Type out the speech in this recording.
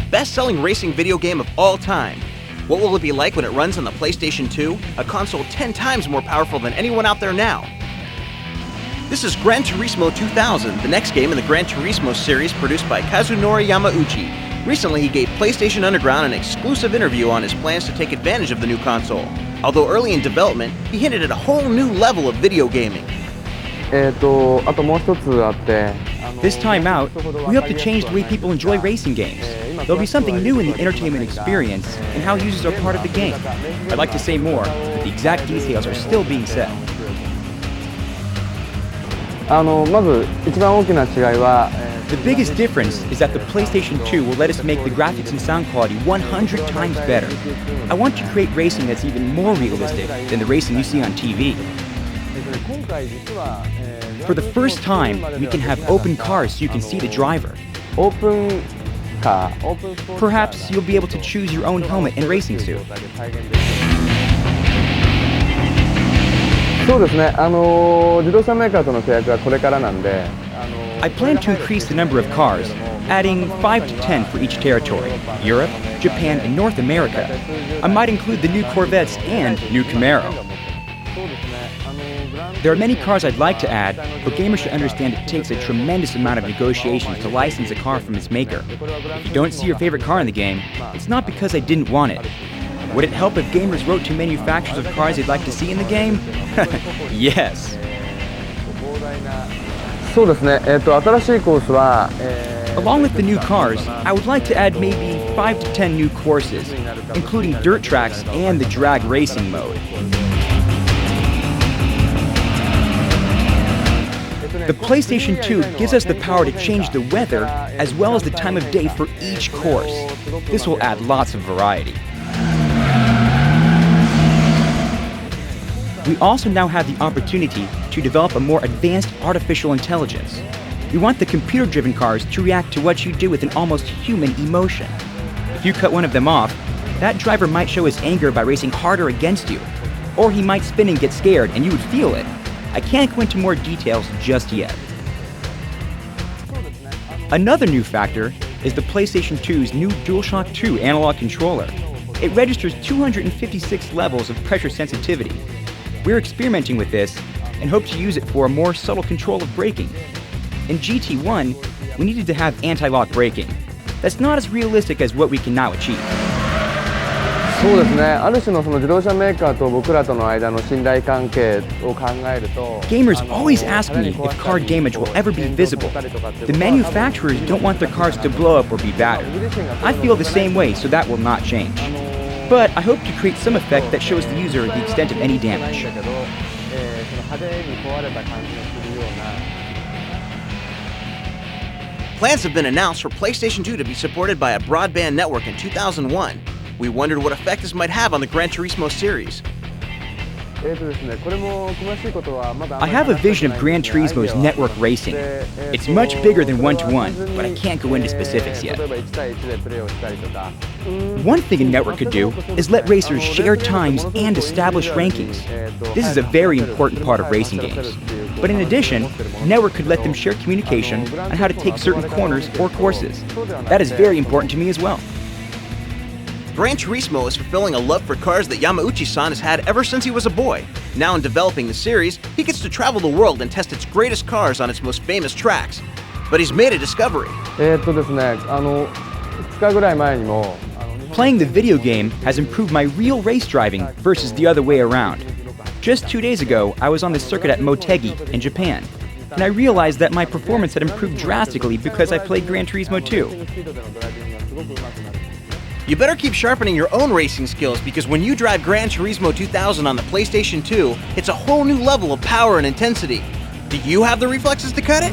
best-selling racing video game of all time. What will it be like when it runs on the PlayStation 2, a console 10 times more powerful than anyone out there now? This is Gran Turismo 2000, the next game in the Gran Turismo series produced by Kazunori Yamauchi. Recently, he gave PlayStation Underground an exclusive interview on his plans to take advantage of the new console. Although early in development, he hinted at a whole new level of video gaming. This time out, we hope to change the way people enjoy racing games. There'll be something new in the entertainment experience and how users are part of the game. I'd like to say more, but the exact details are still being set. The biggest difference is that the PlayStation 2 will let us make the graphics and sound quality 100 times better. I want to create racing that's even more realistic than the racing you see on TV. For the first time, we can have open cars so you can see the driver. Perhaps you'll be able to choose your own helmet and racing suit. I plan to increase the number of cars, adding 5 to 10 for each territory: Europe, Japan, and North America. I might include the new Corvettes and new Camaro. There are many cars I'd like to add, but gamers should understand it takes a tremendous amount of negotiations to license a car from its maker. If you don't see your favorite car in the game, it's not because I didn't want it. Would it help if gamers wrote to manufacturers of cars they'd like to see in the game? Yes. Along with the new cars, I would like to add maybe 5 to 10 new courses, including dirt tracks and the drag racing mode. The PlayStation 2 gives us the power to change the weather as well as the time of day for each course. This will add lots of variety. We also now have the opportunity to develop a more advanced artificial intelligence. We want the computer-driven cars to react to what you do with an almost human emotion. If you cut one of them off, that driver might show his anger by racing harder against you. Or he might spin and get scared, and you would feel it. I can't go into more details just yet. Another new factor is the PlayStation 2's new DualShock 2 analog controller. It registers 256 levels of pressure sensitivity. We're experimenting with this and hope to use it for a more subtle control of braking. In GT1, we needed to have anti-lock braking. That's not as realistic as what we can now achieve. Gamers always ask me if car damage will ever be visible. The manufacturers don't want their cars to blow up or be battered. I feel the same way, so that will not change. But I hope to create some effect that shows the user the extent of any damage. Plans have been announced for PlayStation 2 to be supported by a broadband network in 2001. We wondered what effect this might have on the Gran Turismo series. I have a vision of Gran Turismo's network racing. It's much bigger than one-to-one, but I can't go into specifics yet. One thing a network could do is let racers share times and establish rankings. This is a very important part of racing games. But in addition, the network could let them share communication on how to take certain corners or courses. That is very important to me as well. Gran Turismo is fulfilling a love for cars that Yamauchi-san has had ever since he was a boy. Now in developing the series, he gets to travel the world and test its greatest cars on its most famous tracks. But he's made a discovery. Playing the video game has improved my real race driving versus the other way around. Just 2 days ago, I was on the circuit at Motegi in Japan, and I realized that my performance had improved drastically because I played Gran Turismo 2. You better keep sharpening your own racing skills, because when you drive Gran Turismo 2000 on the PlayStation 2, it's a whole new level of power and intensity. Do you have the reflexes to cut it?